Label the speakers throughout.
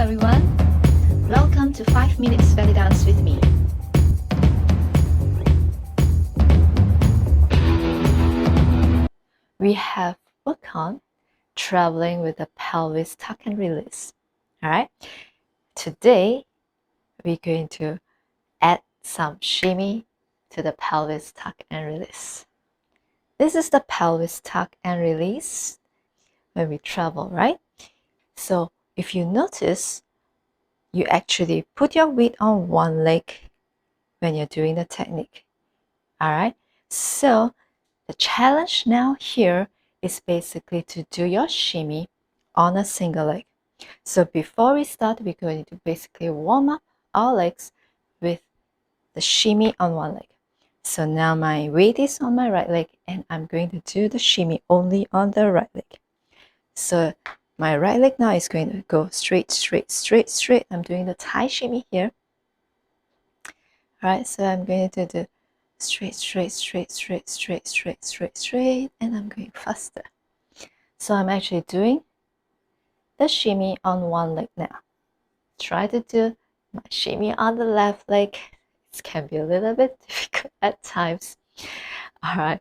Speaker 1: everyone. Welcome to 5 Minutes Belly Dance with me. We have worked on traveling with the pelvis tuck and release. Alright, today we're going to add some shimmy to the pelvis tuck and release. This is the pelvis tuck and release when we travel, right? So if you notice, you actually put your weight on one leg when you're doing the technique. Alright, so the challenge now here is basically to do your shimmy on a single leg. So before we start, we're going to basically warm up our legs with the shimmy on one leg. So now my weight is on my right leg and I'm going to do the shimmy only on the right leg. So my right leg now is going to go straight, straight, straight, straight. I'm doing the Thai shimmy here. Alright, so I'm going to do straight, straight, straight, straight, straight, straight, straight, straight, and I'm going faster. So I'm actually doing the shimmy on one leg now. Try to do my shimmy on the left leg. It can be a little bit difficult at times. Alright,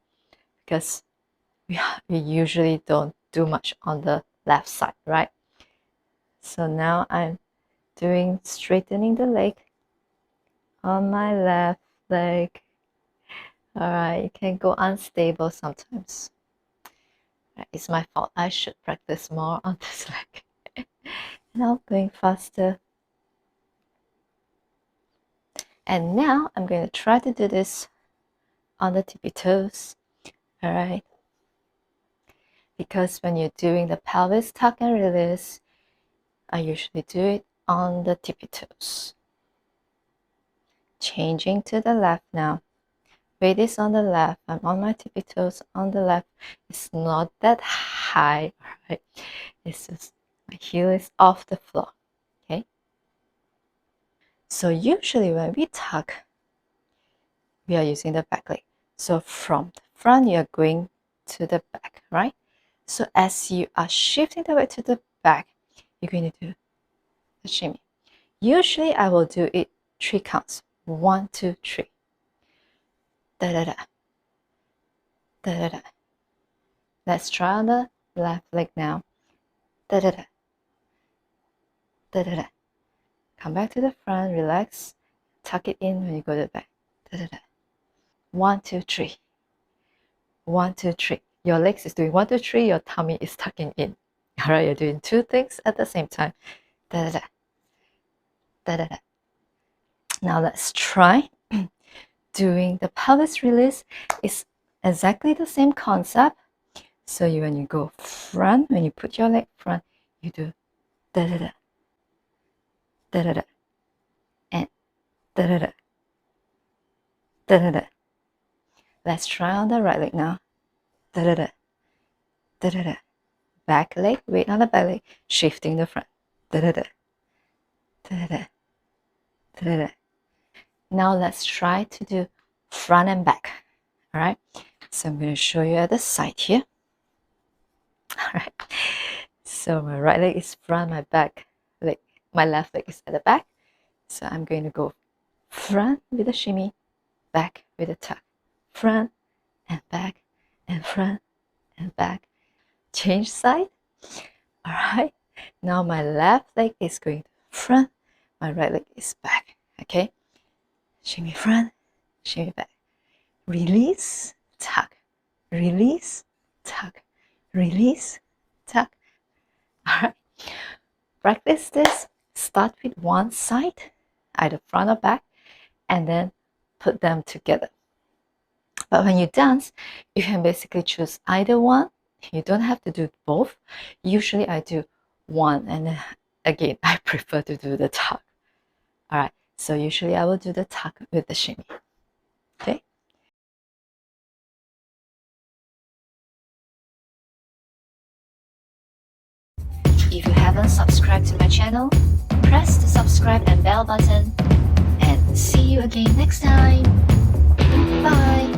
Speaker 1: because we usually don't do much on the left side, right? So now I'm doing straightening the leg on my left leg. Alright, it can go unstable sometimes. It's my fault. I should practice more on this leg. Now going faster. And now I'm going to try to do this on the tippy toes. Alright. Because when you're doing the pelvis tuck and release, I usually do it on the tippy toes. Changing to the left now. Weight is on the left. I'm on my tippy toes on the left. It's not that high, right? It's just my heel is off the floor. Okay. So usually when we tuck, we are using the back leg. So from the front, you are going to the back, right? So as you are shifting the weight to the back, you're going to do the shimmy. Usually I will do it 3 counts. 1, 2, 3. Da da da. Da da da. Let's try on the left leg now. Da da da. Da da da. Come back to the front, relax, tuck it in when you go to the back. Da da da. 1, 2, 3. 1, 2, 3. Your legs is doing 1, 2, 3. Your tummy is tucking in. All right, you're doing 2 things at the same time. Da da da. Da da da. Now let's try doing the pelvis release. Is exactly the same concept. So when you go front, when you put your leg front, you do da da da, da da da, and da da da, da da da. Let's try on the right leg now. Da da da, da da da. Back leg, weight on the back leg, shifting the front. Da da da, da da da, da da da. Now let's try to do front and back. All right. So I'm going to show you at the side here. All right. So my right leg is front, my back leg, my left leg is at the back. So I'm going to go front with a shimmy, back with a tuck, front and back and front and back. Change side. All right. Now my left leg is going front, my right leg is back. Okay. Shimmy front, shimmy back. Release, tuck, release, tuck, release, tuck. All right. Practice this. Start with one side, either front or back, and then put them together. But when you dance, you can basically choose either one. You don't have to do both. Usually I do one, and then again, I prefer to do the tuck. All right. So usually I will do the tuck with the shimmy. Okay. If you haven't subscribed to my channel, press the subscribe and bell button. And see you again next time. Bye.